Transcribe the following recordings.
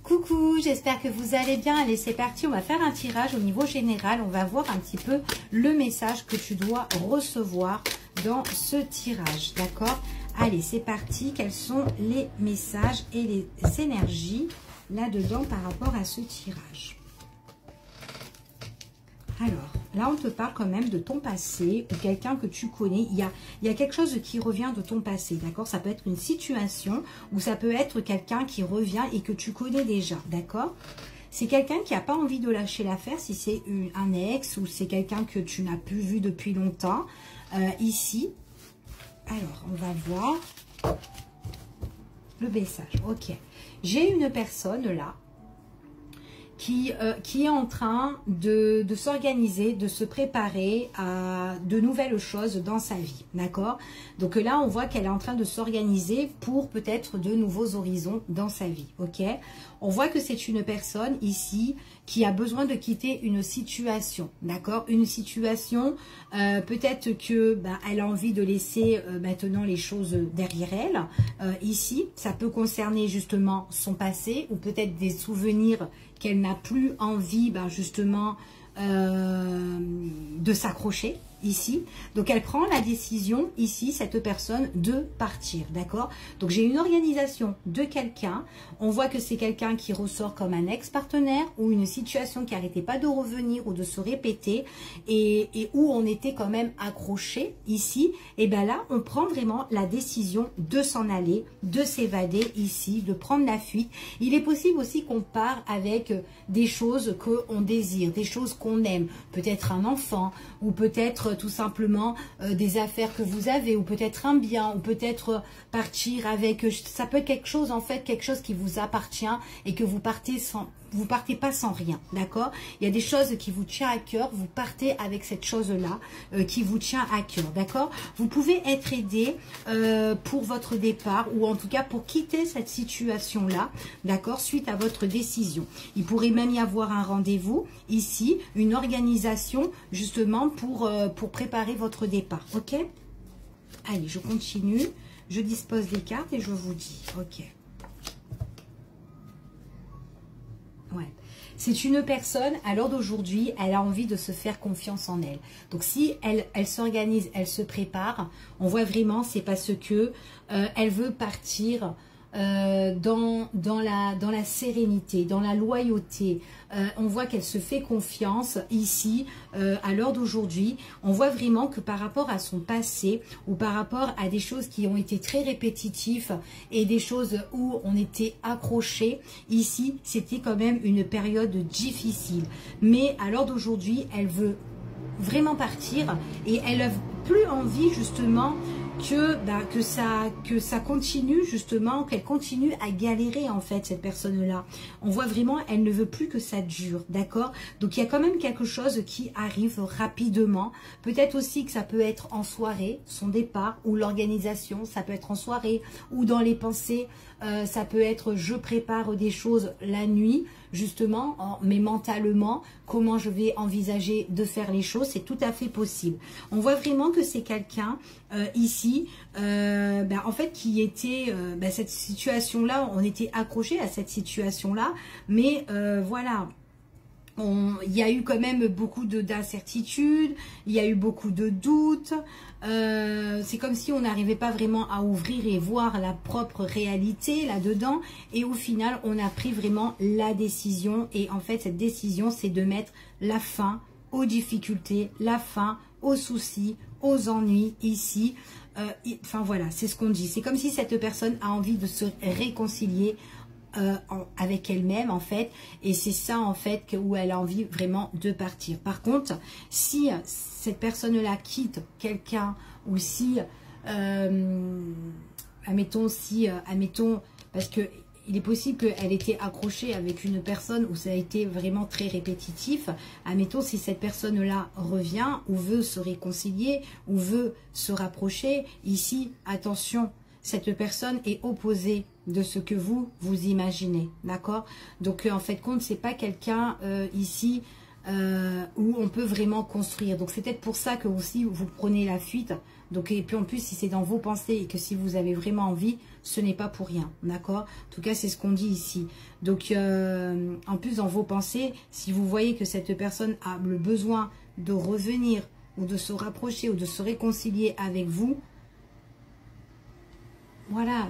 Coucou, j'espère que vous allez bien. Allez, c'est parti, on va faire un tirage au niveau général. On va voir un petit peu le message que tu dois recevoir dans ce tirage, d'accord? Allez, c'est parti. Quels sont les messages et les énergies là-dedans par rapport à ce tirage? Alors, là, on te parle quand même de ton passé ou quelqu'un que tu connais. Il y a quelque chose qui revient de ton passé, d'accord? Ça peut être une situation ou ça peut être quelqu'un qui revient et que tu connais déjà, d'accord? C'est quelqu'un qui n'a pas envie de lâcher l'affaire, si c'est un ex ou c'est quelqu'un que tu n'as plus vu depuis longtemps. Ici, alors, on va voir le message. Ok, j'ai une personne là qui est en train de s'organiser, de se préparer à de nouvelles choses dans sa vie, d'accord? Donc là, on voit qu'elle est en train de s'organiser pour peut-être de nouveaux horizons dans sa vie, ok? On voit que c'est une personne ici qui a besoin de quitter une situation, d'accord? Une situation, peut-être que elle a envie de laisser maintenant les choses derrière elle. Ici, ça peut concerner justement son passé ou peut-être des souvenirs qu'elle n'a plus envie justement de s'accrocher ici. Donc elle prend la décision ici, cette personne, de partir, d'accord? Donc j'ai une organisation de quelqu'un, on voit que c'est quelqu'un qui ressort comme un ex-partenaire ou une situation qui n'arrêtait pas de revenir ou de se répéter et où on était quand même accroché ici. Et bien là, on prend vraiment la décision de s'en aller, de s'évader ici, de prendre la fuite. Il est possible aussi qu'on part avec des choses qu'on désire, des choses qu'on aime, peut-être un enfant ou peut-être tout simplement des affaires que vous avez ou peut-être un bien ou peut-être partir avec, ça peut être quelque chose en fait, quelque chose qui vous appartient et que vous partez pas sans rien, d'accord? Il y a des choses qui vous tiennent à cœur, vous partez avec cette chose-là qui vous tient à cœur, d'accord? Vous pouvez être aidé pour votre départ ou en tout cas pour quitter cette situation-là, d'accord? Suite à votre décision. Il pourrait même y avoir un rendez-vous ici, une organisation justement pour préparer votre départ, ok? Allez, je continue, je dispose des cartes et je vous dis, ok. Ouais. C'est une personne, à l'heure d'aujourd'hui, elle a envie de se faire confiance en elle. Donc si elle s'organise, elle se prépare, on voit vraiment, c'est parce que elle veut partir dans la sérénité, dans la loyauté. On voit qu'elle se fait confiance ici, à l'heure d'aujourd'hui. On voit vraiment que par rapport à son passé ou par rapport à des choses qui ont été très répétitives et des choses où on était accroché, ici, c'était quand même une période difficile. Mais à l'heure d'aujourd'hui, elle veut vraiment partir et elle n'a plus envie justement que ça continue justement, qu'elle continue à galérer en fait cette personne-là. On voit vraiment, elle ne veut plus que ça dure, d'accord? Donc il y a quand même quelque chose qui arrive rapidement. Peut-être aussi que ça peut être en soirée, son départ ou l'organisation, ça peut être en soirée ou dans les pensées, ça peut être je prépare des choses la nuit, justement, mais mentalement, comment je vais envisager de faire les choses, c'est tout à fait possible. On voit vraiment que c'est quelqu'un ici, en fait, qui était, cette situation-là, on était accroché à cette situation-là, mais voilà. Il y a eu quand même beaucoup d'incertitudes, il y a eu beaucoup de doutes, c'est comme si on n'arrivait pas vraiment à ouvrir et voir la propre réalité là-dedans, et au final on a pris vraiment la décision, et en fait cette décision c'est de mettre la fin aux difficultés, la fin aux soucis, aux ennuis ici, enfin voilà, c'est ce qu'on dit, c'est comme si cette personne a envie de se réconcilier avec elle-même en fait, et c'est ça en fait où elle a envie vraiment de partir. Par contre, si cette personne-là quitte quelqu'un, ou si admettons, parce que il est possible qu'elle était accrochée avec une personne où ça a été vraiment très répétitif. Admettons, si cette personne-là revient ou veut se réconcilier ou veut se rapprocher, ici, attention, cette personne est opposée de ce que vous imaginez, d'accord? Donc en fait compte, c'est pas quelqu'un ici où on peut vraiment construire. Donc c'est peut-être pour ça que aussi vous prenez la fuite Donc, et puis en plus, si c'est dans vos pensées et que si vous avez vraiment envie, ce n'est pas pour rien, d'accord? En tout cas, c'est ce qu'on dit ici. Donc, en plus, dans vos pensées, si vous voyez que cette personne a le besoin de revenir ou de se rapprocher ou de se réconcilier avec vous, voilà,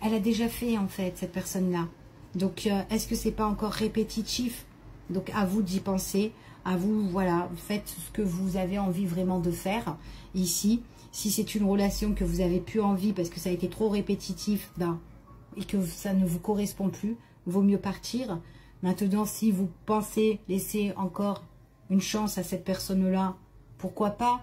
elle a déjà fait en fait, cette personne-là. Donc, est-ce que c'est pas encore répétitif? Donc, à vous d'y penser. À vous, voilà, faites ce que vous avez envie vraiment de faire ici. Si c'est une relation que vous avez plus envie parce que ça a été trop répétitif et que ça ne vous correspond plus, vaut mieux partir. Maintenant, si vous pensez laisser encore une chance à cette personne-là, pourquoi pas?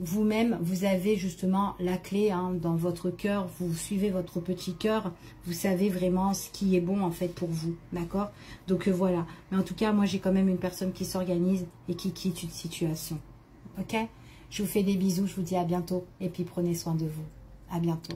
Vous-même, vous avez justement la clé dans votre cœur, vous suivez votre petit cœur, vous savez vraiment ce qui est bon en fait pour vous, d'accord? Donc voilà, mais en tout cas, moi j'ai quand même une personne qui s'organise et qui quitte une situation, ok? Je vous fais des bisous, je vous dis à bientôt et puis prenez soin de vous, à bientôt.